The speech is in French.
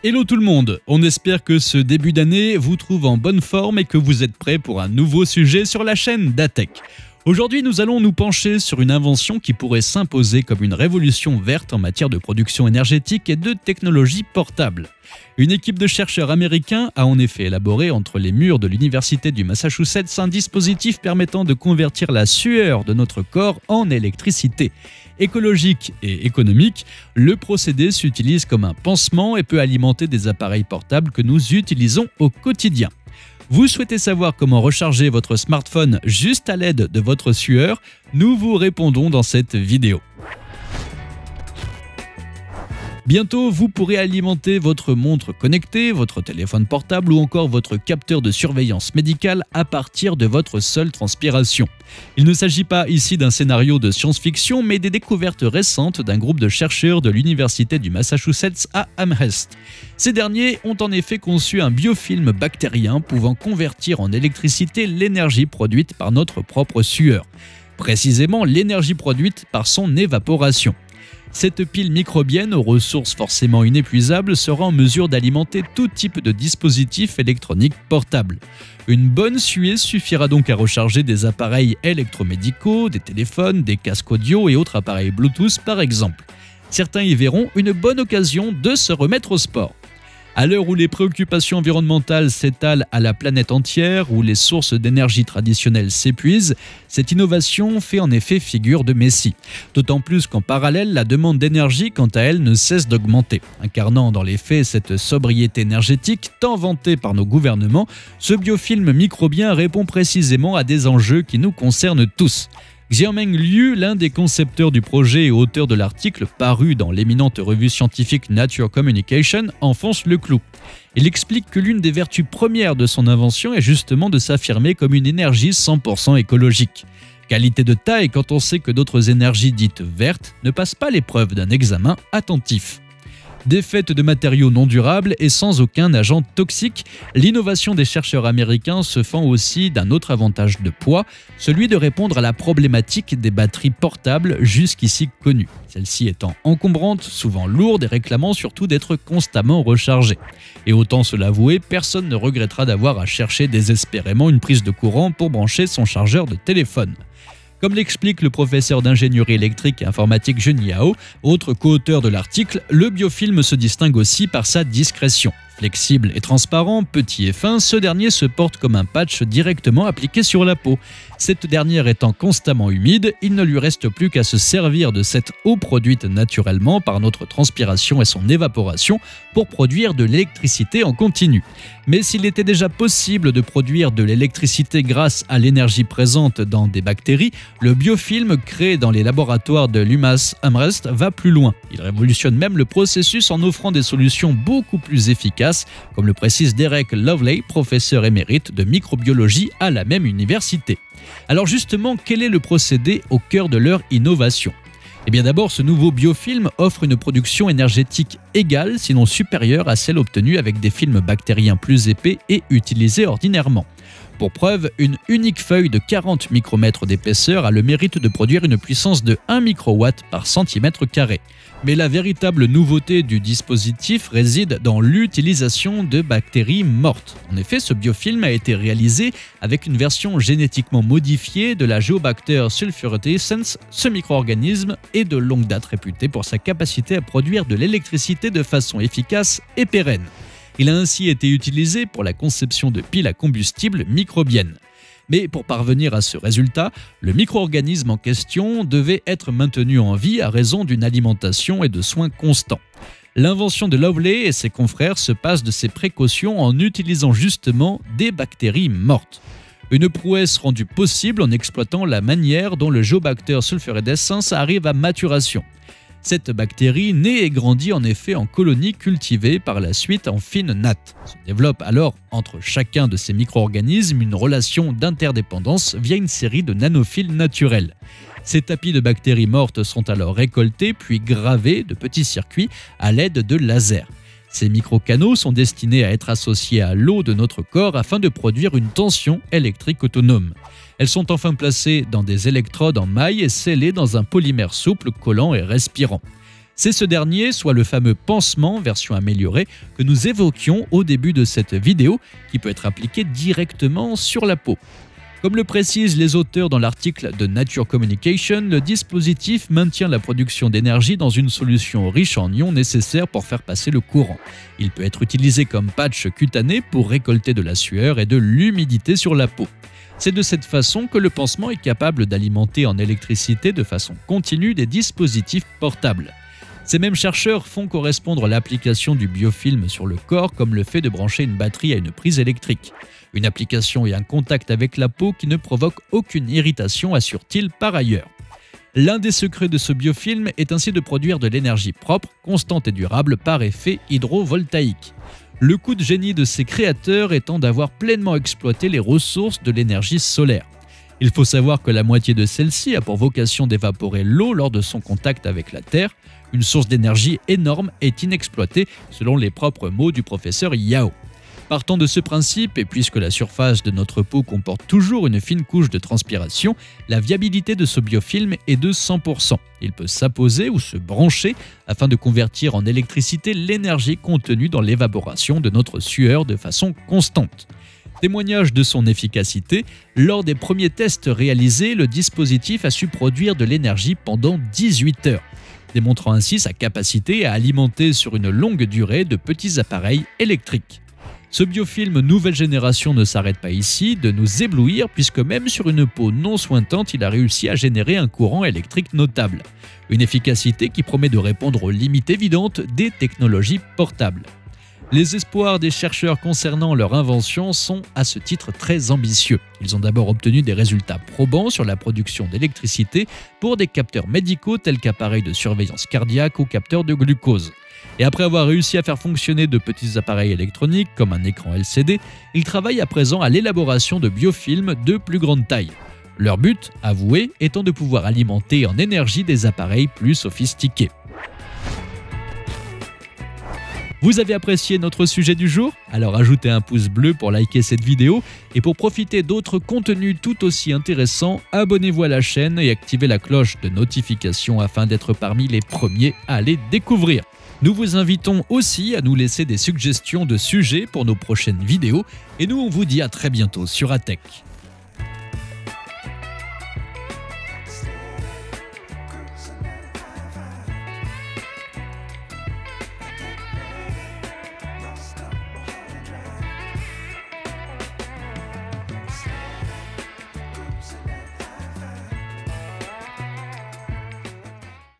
Hello tout le monde, on espère que ce début d'année vous trouve en bonne forme et que vous êtes prêts pour un nouveau sujet sur la chaîne Datech. Aujourd'hui, nous allons nous pencher sur une invention qui pourrait s'imposer comme une révolution verte en matière de production énergétique et de technologie portable. Une équipe de chercheurs américains a en effet élaboré entre les murs de l'université du Massachusetts un dispositif permettant de convertir la sueur de notre corps en électricité. Écologique et économique, le procédé s'utilise comme un pansement et peut alimenter des appareils portables que nous utilisons au quotidien. Vous souhaitez savoir comment recharger votre smartphone juste à l'aide de votre sueur? Nous vous répondons dans cette vidéo. Bientôt, vous pourrez alimenter votre montre connectée, votre téléphone portable ou encore votre capteur de surveillance médicale à partir de votre seule transpiration. Il ne s'agit pas ici d'un scénario de science-fiction, mais des découvertes récentes d'un groupe de chercheurs de l'université du Massachusetts à Amherst. Ces derniers ont en effet conçu un biofilm bactérien pouvant convertir en électricité l'énergie produite par notre propre sueur. Précisément l'énergie produite par son évaporation. Cette pile microbienne aux ressources forcément inépuisables sera en mesure d'alimenter tout type de dispositif électronique portable. Une bonne suée suffira donc à recharger des appareils électromédicaux, des téléphones, des casques audio et autres appareils Bluetooth par exemple. Certains y verront une bonne occasion de se remettre au sport. À l'heure où les préoccupations environnementales s'étalent à la planète entière, où les sources d'énergie traditionnelles s'épuisent, cette innovation fait en effet figure de messie. D'autant plus qu'en parallèle, la demande d'énergie, quant à elle, ne cesse d'augmenter. Incarnant dans les faits cette sobriété énergétique tant vantée par nos gouvernements, ce biofilm microbien répond précisément à des enjeux qui nous concernent tous. Xiaomeng Liu, l'un des concepteurs du projet et auteur de l'article paru dans l'éminente revue scientifique Nature Communication, enfonce le clou. Il explique que l'une des vertus premières de son invention est justement de s'affirmer comme une énergie 100% écologique. Qualité de taille quand on sait que d'autres énergies dites vertes ne passent pas l'épreuve d'un examen attentif. Défaite de matériaux non durables et sans aucun agent toxique, l'innovation des chercheurs américains se fend aussi d'un autre avantage de poids, celui de répondre à la problématique des batteries portables jusqu'ici connues. Celles-ci étant encombrantes, souvent lourdes et réclamant surtout d'être constamment rechargées. Et autant se l'avouer, personne ne regrettera d'avoir à chercher désespérément une prise de courant pour brancher son chargeur de téléphone. Comme l'explique le professeur d'ingénierie électrique et informatique Jun Yao, autre co-auteur de l'article, le biofilm se distingue aussi par sa discrétion. Flexible et transparent, petit et fin, ce dernier se porte comme un patch directement appliqué sur la peau. Cette dernière étant constamment humide, il ne lui reste plus qu'à se servir de cette eau produite naturellement par notre transpiration et son évaporation pour produire de l'électricité en continu. Mais s'il était déjà possible de produire de l'électricité grâce à l'énergie présente dans des bactéries, le biofilm créé dans les laboratoires de l'UMass Amherst va plus loin. Il révolutionne même le processus en offrant des solutions beaucoup plus efficaces, comme le précise Derek Lovely, professeur émérite de microbiologie à la même université. Alors justement, quel est le procédé au cœur de leur innovation? Eh bien d'abord, ce nouveau biofilm offre une production énergétique égale, sinon supérieure à celle obtenue avec des films bactériens plus épais et utilisés ordinairement. Pour preuve, une unique feuille de 40 micromètres d'épaisseur a le mérite de produire une puissance de 1 microwatt par centimètre carré. Mais la véritable nouveauté du dispositif réside dans l'utilisation de bactéries mortes. En effet, ce biofilm a été réalisé avec une version génétiquement modifiée de la Geobacter sulfuretescens. Ce micro-organisme est de longue date réputé pour sa capacité à produire de l'électricité de façon efficace et pérenne. Il a ainsi été utilisé pour la conception de piles à combustible microbiennes. Mais pour parvenir à ce résultat, le micro-organisme en question devait être maintenu en vie à raison d'une alimentation et de soins constants. L'invention de Lovely et ses confrères se passe de ces précautions en utilisant justement des bactéries mortes. Une prouesse rendue possible en exploitant la manière dont le Geobacter sulfuretescens arrive à maturation. Cette bactérie naît et grandit en effet en colonies cultivées par la suite en fines nattes. Se développe alors entre chacun de ces micro-organismes une relation d'interdépendance via une série de nanophiles naturels. Ces tapis de bactéries mortes sont alors récoltés puis gravés de petits circuits à l'aide de lasers. Ces microcanaux sont destinés à être associés à l'eau de notre corps afin de produire une tension électrique autonome. Elles sont enfin placées dans des électrodes en maille et scellées dans un polymère souple, collant et respirant. C'est ce dernier, soit le fameux pansement version améliorée, que nous évoquions au début de cette vidéo, qui peut être appliqué directement sur la peau. Comme le précisent les auteurs dans l'article de Nature Communication, le dispositif maintient la production d'énergie dans une solution riche en ions nécessaires pour faire passer le courant. Il peut être utilisé comme patch cutané pour récolter de la sueur et de l'humidité sur la peau. C'est de cette façon que le pansement est capable d'alimenter en électricité de façon continue des dispositifs portables. Ces mêmes chercheurs font correspondre l'application du biofilm sur le corps comme le fait de brancher une batterie à une prise électrique. Une application et un contact avec la peau qui ne provoquent aucune irritation, assure-t-il par ailleurs. L'un des secrets de ce biofilm est ainsi de produire de l'énergie propre, constante et durable par effet hydrovoltaïque. Le coup de génie de ses créateurs étant d'avoir pleinement exploité les ressources de l'énergie solaire. Il faut savoir que la moitié de celle-ci a pour vocation d'évaporer l'eau lors de son contact avec la Terre, une source d'énergie énorme est inexploitée selon les propres mots du professeur Yao. Partant de ce principe, et puisque la surface de notre peau comporte toujours une fine couche de transpiration, la viabilité de ce biofilm est de 100%. Il peut s'apposer ou se brancher afin de convertir en électricité l'énergie contenue dans l'évaporation de notre sueur de façon constante. Témoignage de son efficacité, lors des premiers tests réalisés, le dispositif a su produire de l'énergie pendant 18 heures, démontrant ainsi sa capacité à alimenter sur une longue durée de petits appareils électriques. Ce biofilm nouvelle génération ne s'arrête pas ici de nous éblouir puisque même sur une peau non sointante, il a réussi à générer un courant électrique notable. Une efficacité qui promet de répondre aux limites évidentes des technologies portables. Les espoirs des chercheurs concernant leur invention sont à ce titre très ambitieux. Ils ont d'abord obtenu des résultats probants sur la production d'électricité pour des capteurs médicaux tels qu'appareils de surveillance cardiaque ou capteurs de glucose. Et après avoir réussi à faire fonctionner de petits appareils électroniques comme un écran LCD, ils travaillent à présent à l'élaboration de biofilms de plus grande taille. Leur but, avoué, étant de pouvoir alimenter en énergie des appareils plus sophistiqués. Vous avez apprécié notre sujet du jour? Alors ajoutez un pouce bleu pour liker cette vidéo et pour profiter d'autres contenus tout aussi intéressants, abonnez-vous à la chaîne et activez la cloche de notification afin d'être parmi les premiers à les découvrir. Nous vous invitons aussi à nous laisser des suggestions de sujets pour nos prochaines vidéos et nous on vous dit à très bientôt sur ATech.